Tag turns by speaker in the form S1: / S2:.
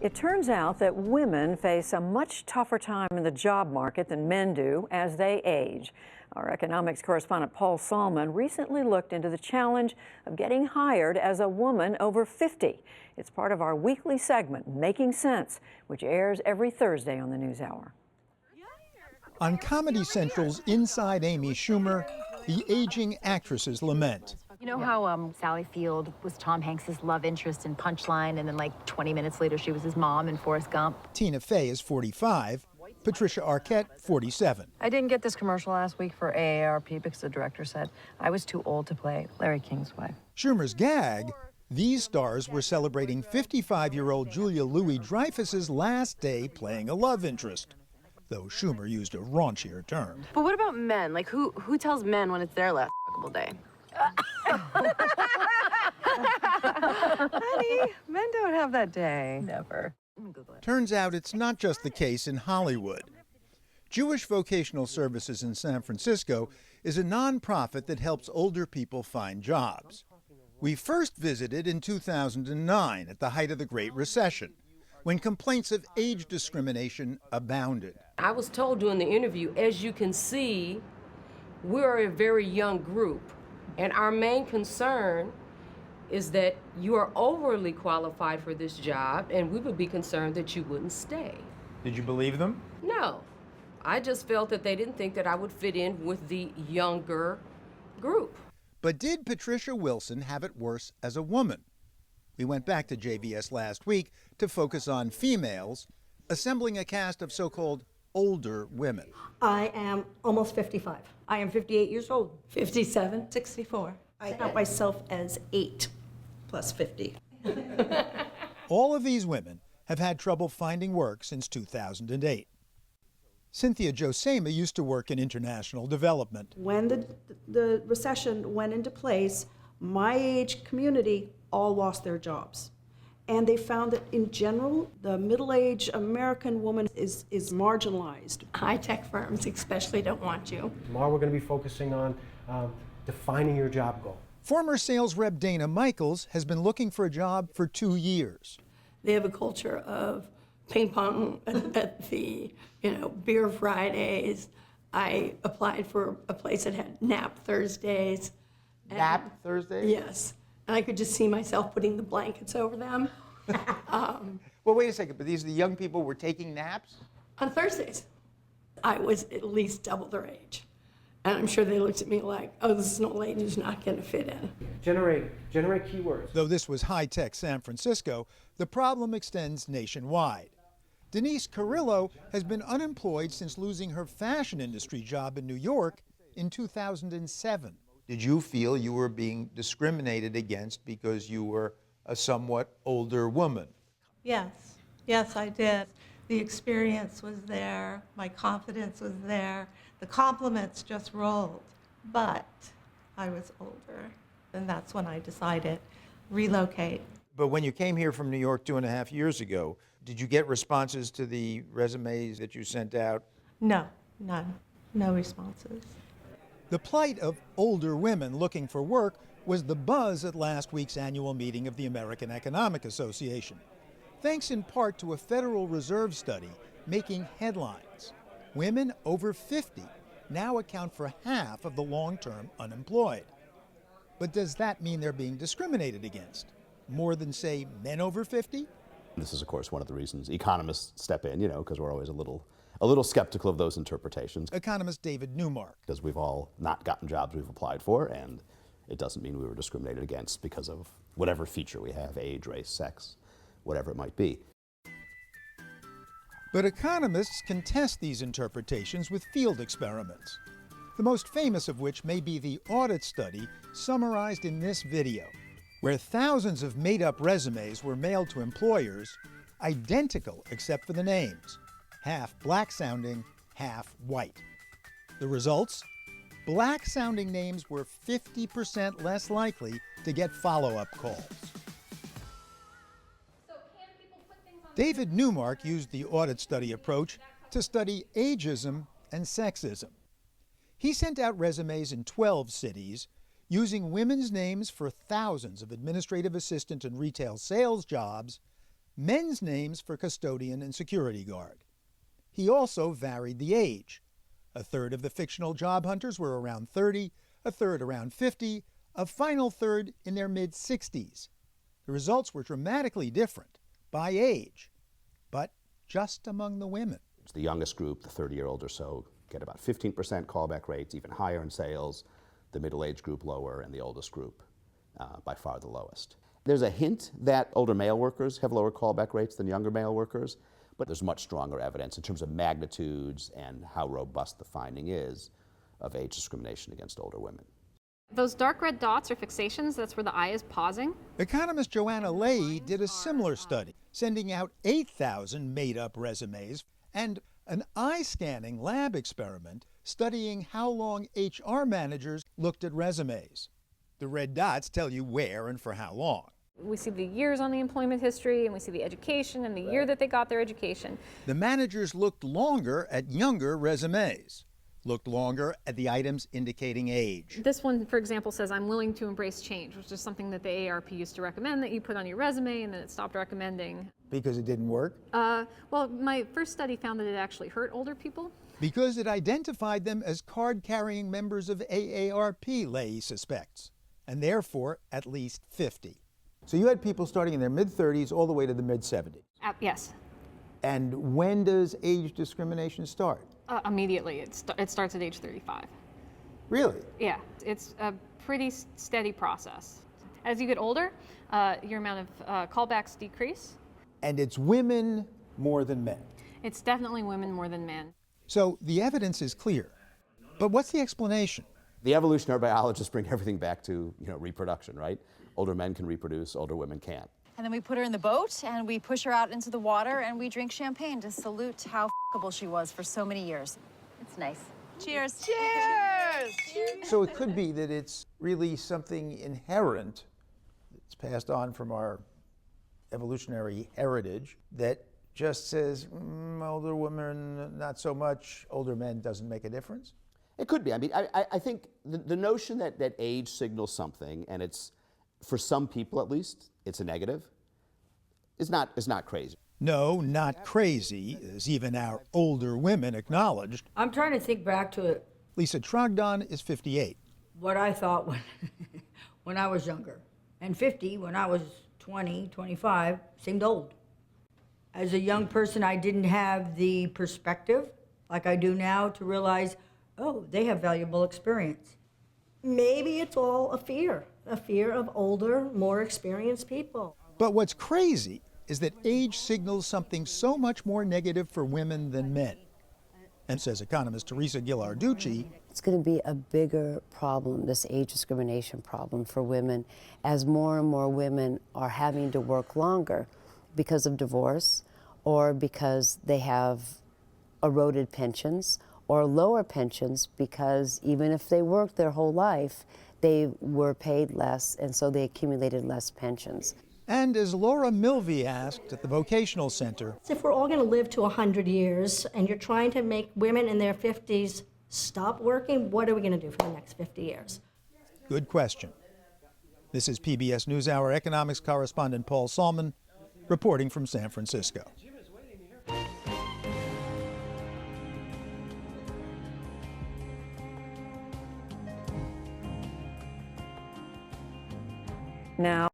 S1: It turns out that women face a much tougher time in the job market than men do as they age. Our economics correspondent Paul Salmon recently looked into the challenge of getting hired as a woman over 50. It's part of our weekly segment, Making Sense, which airs every Thursday on the NewsHour.
S2: On Comedy Central's Inside Amy Schumer, the aging actresses lament.
S3: You know how Sally Field was Tom Hanks' love interest in Punchline, and then like 20 minutes later she was his mom in Forrest Gump?
S2: Tina Fey is 45, Patricia Arquette, 47.
S4: I didn't get this commercial last week for AARP because the director said I was too old to play Larry King's wife.
S2: Schumer's gag, these stars were celebrating 55-year-old Julia Louis-Dreyfus's last day playing a love interest, though Schumer used a raunchier term.
S4: But what about men? Like, who tells men when it's their last fuckable day? Honey, men don't have that day.
S3: Never.
S2: Turns out it's not just the case in Hollywood. Jewish Vocational Services in San Francisco is a nonprofit that helps older people find jobs. We first visited in 2009 at the height of the Great Recession, when complaints of age discrimination abounded.
S5: I was told during the interview, as you can see, we're a very young group, and our main concern is that you are overly qualified for this job, and we would be concerned that you wouldn't stay.
S2: Did you believe them?
S5: No. I just felt that they didn't think that I would fit in with the younger group.
S2: But did Patricia Wilson have it worse as a woman? We went back to JVS last week to focus on females, assembling a cast of so-called older women.
S6: I am almost 55.
S7: I am 58 years old.
S6: 57.
S7: 64.
S6: I count myself as 8 plus 50.
S2: All of these women have had trouble finding work since 2008. Cynthia Josema used to work in international development.
S6: When the recession went into place, my age community all lost their jobs. And they found that in general, the middle-aged American woman is marginalized.
S7: High-tech firms especially don't want you.
S8: Tomorrow we're going to be focusing on defining your job goal.
S2: Former sales rep Dana Michaels has been looking for a job for 2 years.
S7: They have a culture of ping pong at the beer Fridays. I applied for a place that had nap Thursdays.
S8: Nap Thursdays?
S7: Yes. And I could just see myself putting the blankets over them.
S8: Well, wait a second, but these are the young people who were taking naps?
S7: On Thursdays. I was at least double their age. And I'm sure they looked at me like, oh, this is an old lady who's not going to fit in.
S8: Generate keywords.
S2: Though this was high-tech San Francisco, the problem extends nationwide. Denise Carrillo has been unemployed since losing her fashion industry job in New York in 2007.
S9: Did you feel you were being discriminated against because you were a somewhat older woman?
S10: Yes, I did. The experience was there, my confidence was there, the compliments just rolled, but I was older, and that's when I decided relocate.
S9: But when you came here from New York 2.5 years ago, did you get responses to the resumes that you sent out?
S10: No, none, no responses.
S2: The plight of older women looking for work was the buzz at last week's annual meeting of the American Economic Association, thanks in part to a Federal Reserve study making headlines. Women over 50 now account for half of the long-term unemployed. But does that mean they're being discriminated against? More than, say, men over 50?
S11: This is, of course, one of the reasons economists step in, because we're always a little skeptical of those interpretations.
S2: Economist David Newmark.
S11: Because we've all not gotten jobs we've applied for, and it doesn't mean we were discriminated against because of whatever feature we have, age, race, sex, whatever it might be.
S2: But economists can test these interpretations with field experiments, the most famous of which may be the audit study summarized in this video, where thousands of made-up resumes were mailed to employers, identical except for the names, half black-sounding, half white. The results? Black-sounding names were 50% less likely to get follow-up calls. David Newmark used the audit study approach to study ageism and sexism. He sent out resumes in 12 cities using women's names for thousands of administrative assistant and retail sales jobs, men's names for custodian and security guard. He also varied the age. A third of the fictional job hunters were around 30, a third around 50, a final third in their mid-60s. The results were dramatically different by age, but just among the women.
S11: It's the youngest group, the 30-year-old or so, get about 15% callback rates, even higher in sales. The middle-aged group lower, and the oldest group by far the lowest. There's a hint that older male workers have lower callback rates than younger male workers, but there's much stronger evidence in terms of magnitudes and how robust the finding is of age discrimination against older women.
S12: Those dark red dots are fixations. That's where the eye is pausing.
S2: Economist Joanna Leahy did a similar study, sending out 8,000 made-up resumes and an eye-scanning lab experiment studying how long HR managers looked at resumes. The red dots tell you where and for how long.
S12: We see the years on the employment history, and we see the education and the year that they got their education.
S2: The managers looked longer at younger resumes, looked longer at the items indicating age.
S12: This one, for example, says, I'm willing to embrace change, which is something that the AARP used to recommend that you put on your resume, and then it stopped recommending.
S2: Because it didn't work?
S12: Well, my first study found that it actually hurt older people.
S2: Because it identified them as card-carrying members of AARP, Leahy suspects, and therefore at least 50. So you had people starting in their mid-30s all the way to the mid-70s.
S12: Yes.
S2: And when does age discrimination start?
S12: Immediately. It starts at age 35.
S2: Really?
S12: Yeah. It's a pretty steady process. As you get older, your amount of callbacks decrease.
S2: And it's women more than men.
S12: It's definitely women more than men.
S2: So the evidence is clear. But what's the explanation?
S11: The evolutionary biologists bring everything back to reproduction, right? Older men can reproduce, older women can't.
S4: And then we put her in the boat and we push her out into the water and we drink champagne to salute how f***able she was for so many years. It's nice. Cheers. Cheers!
S2: So it could be that it's really something inherent that's passed on from our evolutionary heritage that just says, older women, not so much, older men doesn't make a difference?
S11: It could be. I mean, I think the notion that age signals something, and it's, for some people at least, it's a negative, is not crazy.
S2: No, not crazy, as even our older women acknowledged.
S13: I'm trying to think back to it.
S2: Lisa Trogdon is 58.
S13: What I thought when I was younger. And 50, when I was 20, 25, seemed old. As a young person, I didn't have the perspective like I do now to realize, oh, they have valuable experience.
S6: Maybe it's all a fear of older, more experienced people.
S2: But what's crazy is that age signals something so much more negative for women than men. And says economist Teresa Ghilarducci,
S14: it's going to be a bigger problem, this age discrimination problem for women, as more and more women are having to work longer because of divorce or because they have eroded pensions or lower pensions because even if they worked their whole life, they were paid less and so they accumulated less pensions.
S2: And as Laura Milvey asked at the Vocational Center,
S6: if we're all going to live to 100 years and you're trying to make women in their 50s stop working, what are we going to do for the next 50 years?
S2: Good question. This is PBS NewsHour economics correspondent Paul Salman reporting from San Francisco.
S1: Now